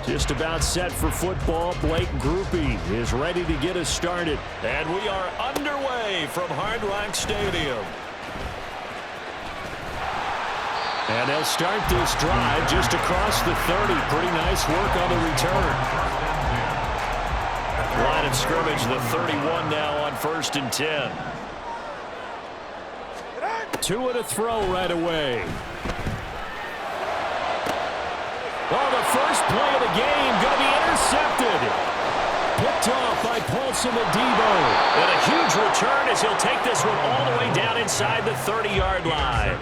Just about set for football. Blake Groupie is ready to get us started. And we are underway from Hard Rock Stadium. And they'll start this drive just across the 30. Pretty nice work on the return. Line of scrimmage, the 31 now on 1st and 10. Two and a throw right away. Oh, the first play of the game going to be intercepted. Picked off by Paulson Adebo. And a huge return as he'll take this one all the way down inside the 30-yard line.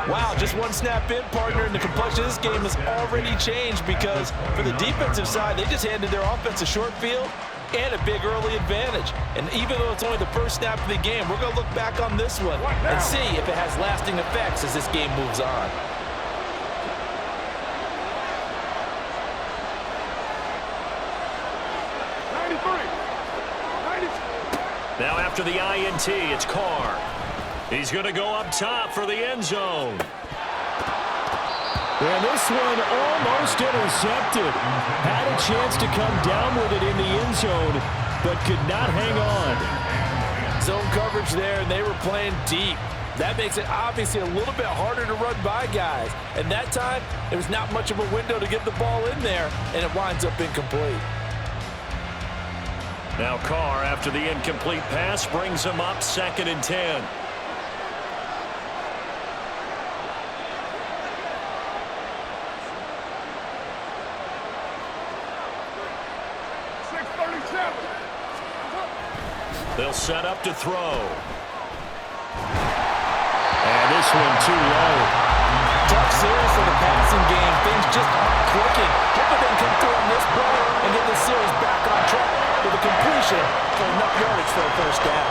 Wow, just one snap in, partner, and the complexion of this game has already changed because for the defensive side, they just handed their offense a short field and a big early advantage. And even though it's only the first snap of the game, we're going to look back on this one and see if it has lasting effects as this game moves on. Now after the INT, it's Carr. He's going to go up top for the end zone. And this one almost intercepted. Had a chance to come down with it in the end zone, but could not hang on. Zone coverage there, and they were playing deep. That makes it obviously a little bit harder to run by guys. And that time, there was not much of a window to get the ball in there, and it winds up incomplete. Now Carr, after the incomplete pass, brings him up 2nd and 10. They'll set up to throw. And this one too low. Tough series for the passing game. Things just aren't clicking. Hoping they can come through on this play and get this series back on track with a completion for enough yardage for a first down.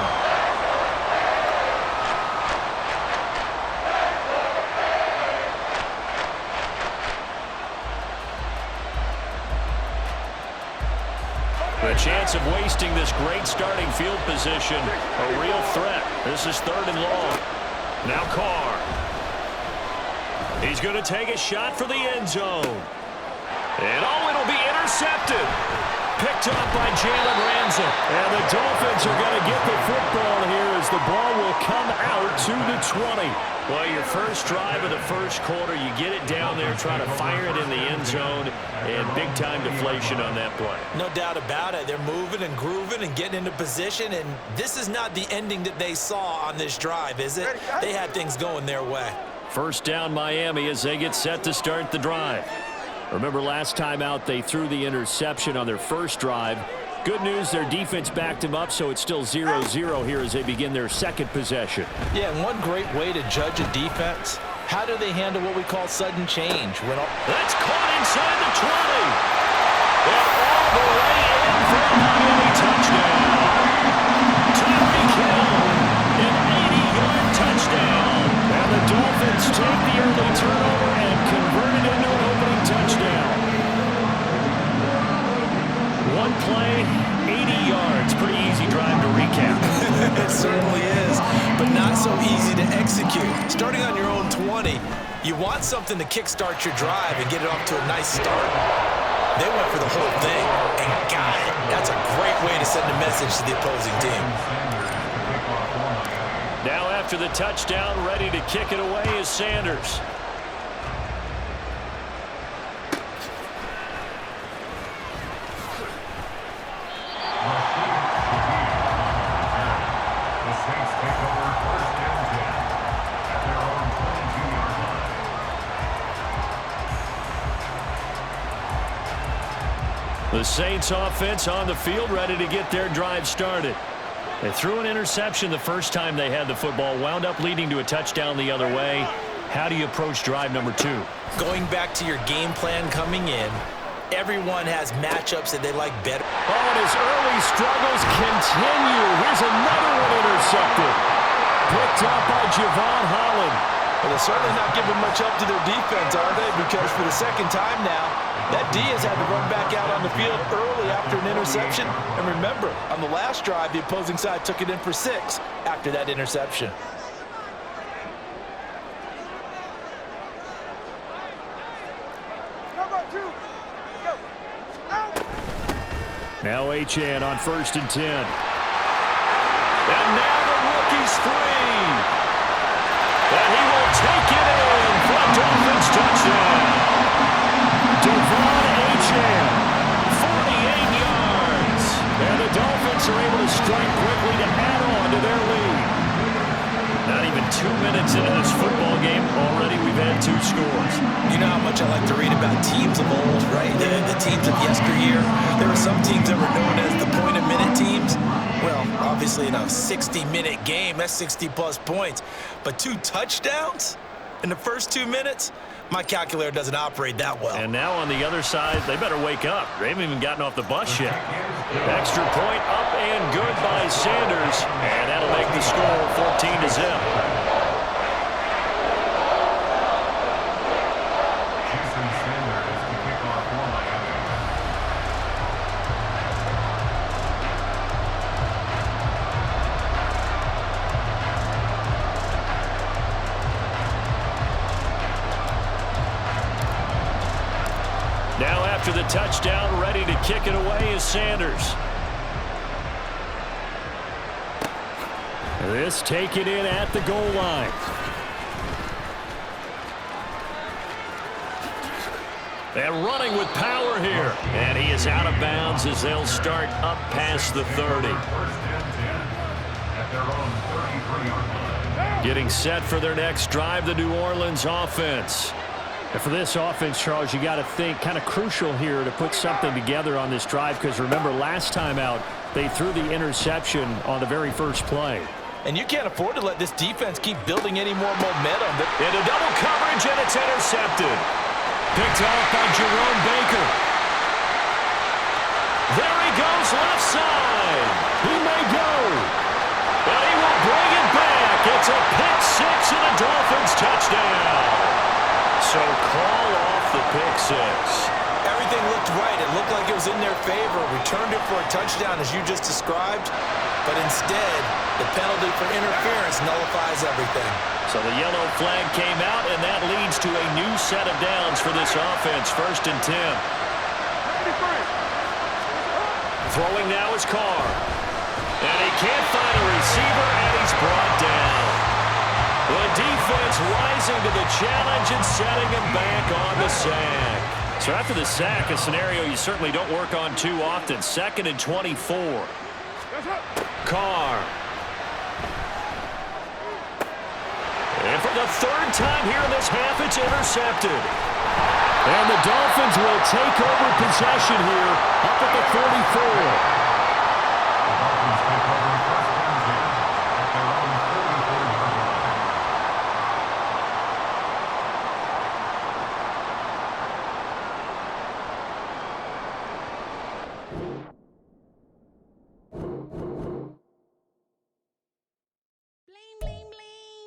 The chance of wasting this great starting field position, a real threat. This is 3rd and long. Now Carr. He's going to take a shot for the end zone. And it'll be intercepted. Picked up by Jalen Ransom. And the Dolphins are going to get the football here as the ball will come out to the 20. Well, your first drive of the first quarter, you get it down there, try to fire it in the end zone, and big-time deflation on that play. No doubt about it. They're moving and grooving and getting into position, and this is not the ending that they saw on this drive, is it? They had things going their way. First down Miami as they get set to start the drive. Remember last time out they threw the interception on their first drive. Good news, their defense backed them up, so it's still 0-0 here as they begin their second possession. Yeah, and one great way to judge a defense, how do they handle what we call sudden change? That's caught inside the 20. And all the way in for a Miami touchdown. Tyreek Hill, an 80-yard touchdown. And the Dolphins take the early turnover and convert it into an opening touchdown. One play, 80 yards. Pretty easy drive to recap. It certainly is, but not so easy to execute. Starting on your own 20, you want something to kickstart your drive and get it off to a nice start. They went for the whole thing and got it. That's a great way to send a message to the opposing team. Now after the touchdown, ready to kick it away is Sanders. The Saints offense on the field, ready to get their drive started. They threw an interception the first time they had the football, wound up leading to a touchdown the other way. How do you approach drive number 2? Going back to your game plan coming in, everyone has matchups that they like better. Oh, and his early struggles continue. Here's another one intercepted. Picked up by Javon Holland. Well, they're certainly not giving much help to their defense, are they? Because for the second time now, that D has had to run back out on the field early after an interception. And remember, on the last drive, the opposing side took it in for 6 after that interception. Now Achane on 1st and 10. And now the rookie's free. And he will take it in for a Dolphins touchdown. Devon Achane, 48 yards. And the Dolphins are able to strike quickly to add on to their lead. Not even 2 minutes into this football game, already we've had 2 scores. You know how much I like to read about teams of old, right? The teams of yesteryear. There were some teams that were known as the point-a-minute teams. Well, obviously in a 60-minute game, that's 60-plus points. But 2 touchdowns in the first 2 minutes? My calculator doesn't operate that well. And now on the other side, they better wake up. They haven't even gotten off the bus yet. Extra point up and good by Sanders. And that'll make the score 14-0. Now after the touchdown, ready to kick it away is Sanders. This taken in at the goal line. And running with power here. And he is out of bounds as they'll start up past the 30. Getting set for their next drive, the New Orleans offense. And for this offense, Charles, you got to think kind of crucial here to put something together on this drive, because remember last time out they threw the interception on the very first play. And you can't afford to let this defense keep building any more momentum. Into double coverage, and it's intercepted. Picked off by Jerome Baker. There he goes left side. He may go. But he will bring it back. It's a pick six and a Dolphins touchdown. So call off the pick six. Everything looked right. It looked like it was in their favor. Returned it for a touchdown, as you just described. But instead, the penalty for interference nullifies everything. So the yellow flag came out, and that leads to a new set of downs for this offense. 1st and 10. Throwing now is Carr. And he can't find a receiver, and he's brought down. The defense rising to the challenge and setting him back on the sack. So after the sack, a scenario you certainly don't work on too often. 2nd and 24. Carr. And for the 3rd time here in this half, it's intercepted. And the Dolphins will take over possession here up at the 44.